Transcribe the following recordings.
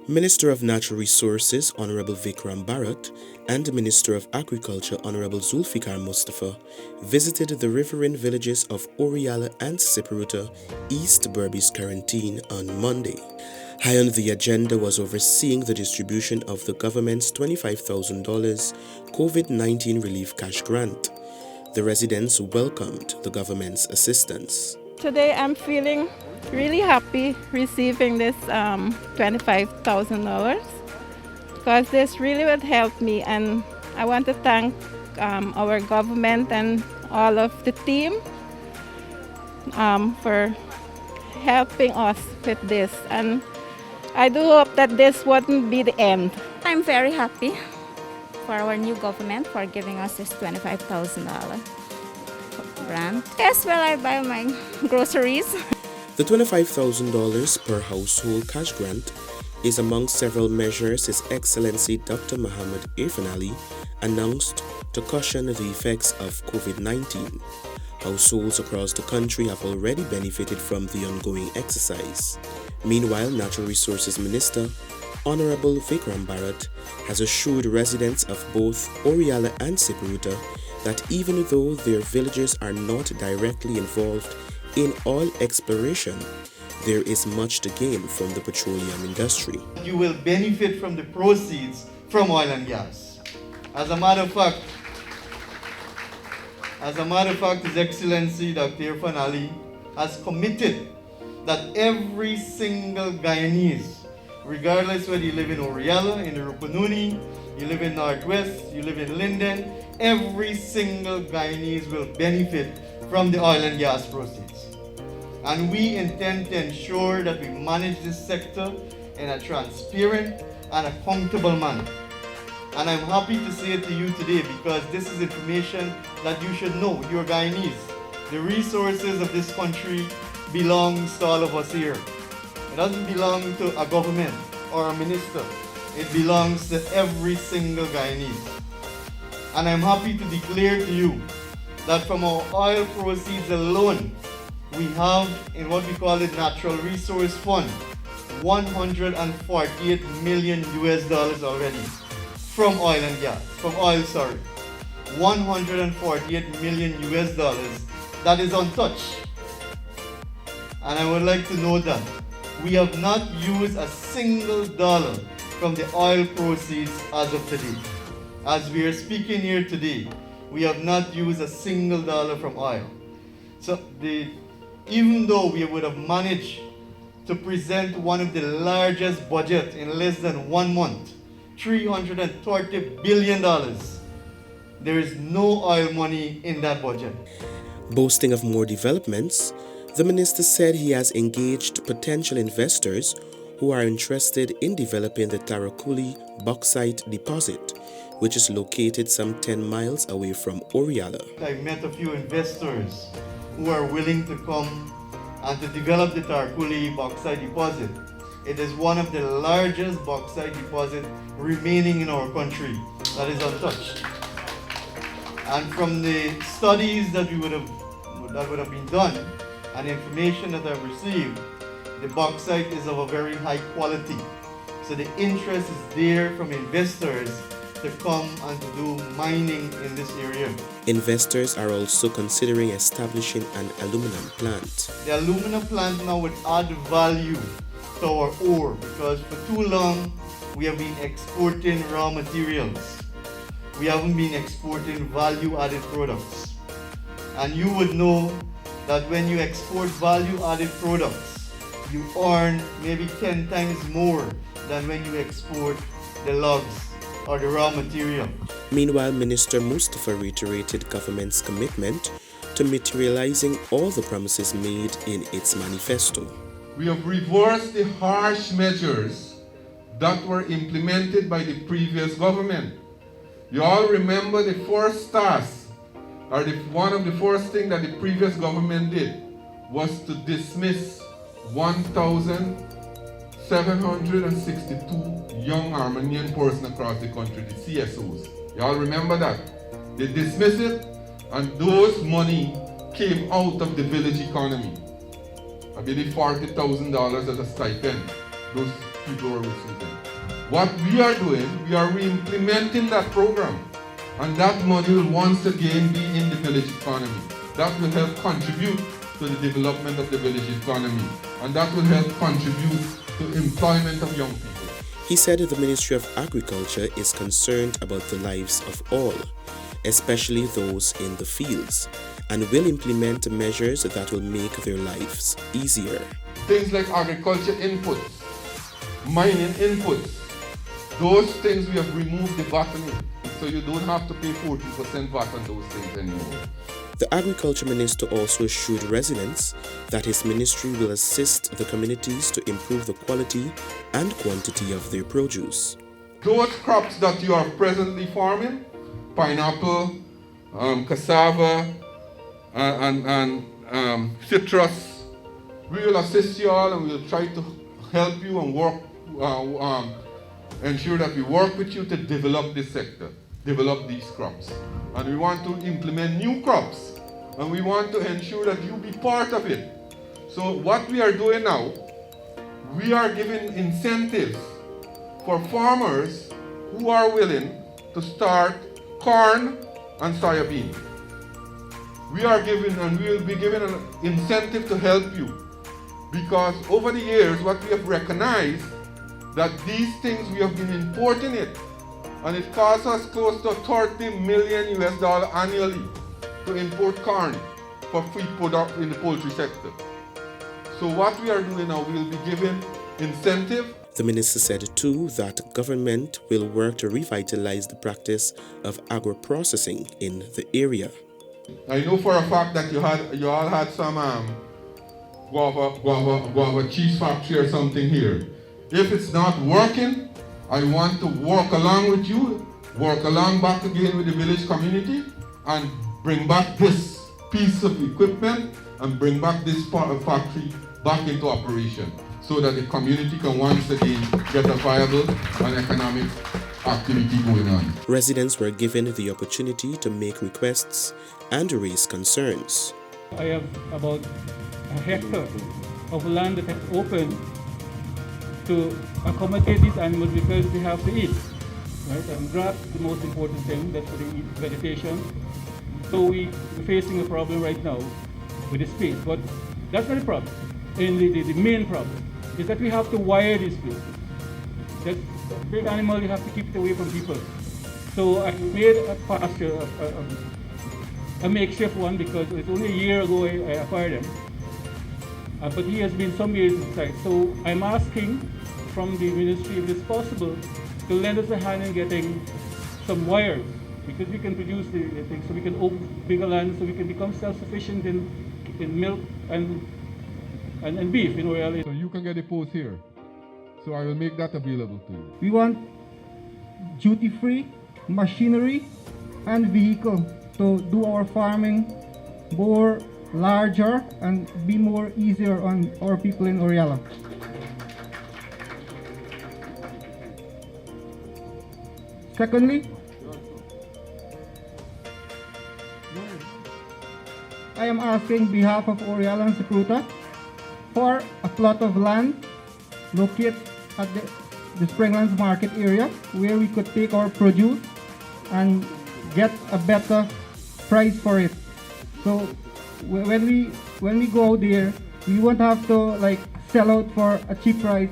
Minister of Natural Resources Honorable Vikram Bharat and Minister of Agriculture Honorable Zulfikar Mustafa visited the riverine villages of Orealla and Siparuta, East Berbice Quarantine on Monday. High on the agenda was overseeing the distribution of the government's $25,000 COVID-19 relief cash grant. The residents welcomed the government's assistance. Today I'm feeling really happy receiving this $25,000 because this really would help me, and I want to thank our government and all of the team for helping us with this, and I do hope that this wouldn't be the end. I'm very happy for our new government for giving us this $25,000 grant. Yes, well, I buy my groceries. The $25,000 per household cash grant is among several measures His Excellency Dr. Muhammad Irfan Ali announced to cushion the effects of COVID-19. Households across the country have already benefited from the ongoing exercise. Meanwhile, Natural Resources Minister Honorable Vikram Bharat has assured residents of both Orealla and Siparuta that even though their villages are not directly involved in oil exploration, there is much to gain from the petroleum industry. You will benefit from the proceeds from oil and gas. As a matter of fact, His Excellency Dr. Irfan Ali has committed that every single Guyanese, regardless whether you live in Orealla, in the Rupununi, you live in Northwest, you live in Linden, every single Guyanese will benefit from the oil and gas proceeds. And we intend to ensure that we manage this sector in a transparent and accountable manner. And I'm happy to say it to you today because this is information that you should know, you're Guyanese. The resources of this country belongs to all of us here. It doesn't belong to a government or a minister. It belongs to every single Guyanese. And I'm happy to declare to you that from our oil proceeds alone, we have in what we call the Natural Resource Fund, $148 million already from oil and gas, $148 million that is untouched. And I would like to note that we have not used a single dollar from the oil proceeds as of today. As we are speaking here today, we have not used a single dollar from oil. So even though we would have managed to present one of the largest budgets in less than 1 month, $330 billion, there is no oil money in that budget. Boasting of more developments, the minister said he has engaged potential investors who are interested in developing the Tarakuli Bauxite deposit, which is located some 10 miles away from Orealla. I met a few investors who are willing to come and to develop the Tarakuli Bauxite deposit. It is one of the largest bauxite deposits remaining in our country that is untouched. And from the studies that would have been done and information that I've received, the bauxite is of a very high quality. So the interest is there from investors to come and to do mining in this area. Investors are also considering establishing an aluminum plant. The aluminum plant now would add value to our ore because for too long we have been exporting raw materials. We haven't been exporting value-added products. And you would know that when you export value-added products, you earn maybe 10 times more than when you export the logs or the raw material. Meanwhile, Minister Mustafa reiterated government's commitment to materializing all the promises made in its manifesto. We have reversed the harsh measures that were implemented by the previous government. You all remember the first task, or one of the first things that the previous government did was to dismiss 1,762 young Armenian persons across the country, the CSOs. You all remember that? They dismissed it, and those money came out of the village economy. I believe $40,000 as a stipend. Those people were receiving. What we are doing, we are re-implementing that program. And that money will once again be in the village economy. That will help contribute to the development of the village economy. And that will help contribute to employment of young people. He said the Ministry of Agriculture is concerned about the lives of all, especially those in the fields, and will implement measures that will make their lives easier. Things like agriculture inputs, mining inputs, those things we have removed the VAT on it, so you don't have to pay 40% VAT on those things anymore. The Agriculture Minister also assured residents that his ministry will assist the communities to improve the quality and quantity of their produce. Those crops that you are presently farming, pineapple, cassava, and citrus, we will assist you all and we will try to help you and work, ensure that we work with you to develop this sector, develop these crops. And we want to implement new crops, and we want to ensure that you be part of it. So what we are doing now, we are giving incentives for farmers who are willing to start corn and soybean. We are giving, and we will be giving an incentive to help you, because over the years what we have recognized that these things we have been importing it, and it costs us close to $30 million annually to import corn for feed product in the poultry sector. So what we are doing now, we will be giving incentive. The minister said too that government will work to revitalize the practice of agro-processing in the area. I know for a fact that you all had some guava cheese factory or something here. If it's not working, I want to work along with you, work along back again with the village community, and bring back this piece of equipment and bring back this part of factory back into operation, so that the community can once again get a viable and economic activity going on. Residents were given the opportunity to make requests and raise concerns. I have about a hectare of land that is open to accommodate these animals because they have to eat, right? And grass is the most important thing, that's what they eat, vegetation. So we're facing a problem right now with the space, but that's not the problem. And the main problem is that we have to wire these places. That big animal, you have to keep it away from people. So I made a pasture, a makeshift one, because it's only a year ago I acquired him. But he has been some years inside. So I'm asking from the ministry if it's possible to lend us a hand in getting some wires, because we can produce the things, so we can open bigger land, so we can become self-sufficient in milk and beef in Orealla. So you can get a post here. So I will make that available to you. We want duty-free machinery and vehicle to do our farming more larger and be more easier on our people in Orealla. Secondly, I am asking on behalf of Orealla and Siparuta for a plot of land located at the Springlands market area where we could take our produce and get a better price for it. So when we go out there, we won't have to like sell out for a cheap price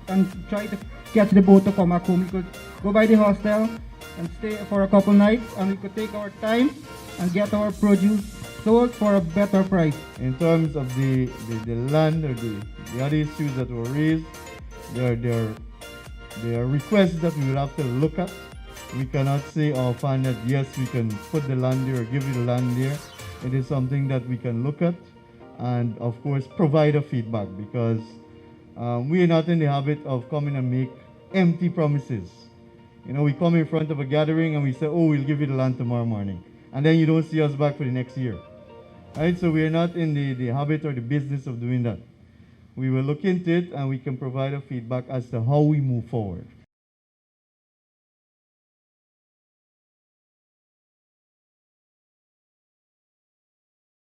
and try to catch the boat to come back home. We could go by the hostel and stay for a couple nights, and we could take our time and get our produce sold for a better price. In terms of the land or the other issues that were raised, there are requests that we will have to look at. We cannot say offhand that yes, we can put the land there or give you the land there. It is something that we can look at and of course provide a feedback, because we are not in the habit of coming and make empty promises. You know, we come in front of a gathering and we say, oh, we'll give you the land tomorrow morning, and then you don't see us back for the next year. Right? So we are not in the habit or the business of doing that. We will look into it and we can provide a feedback as to how we move forward.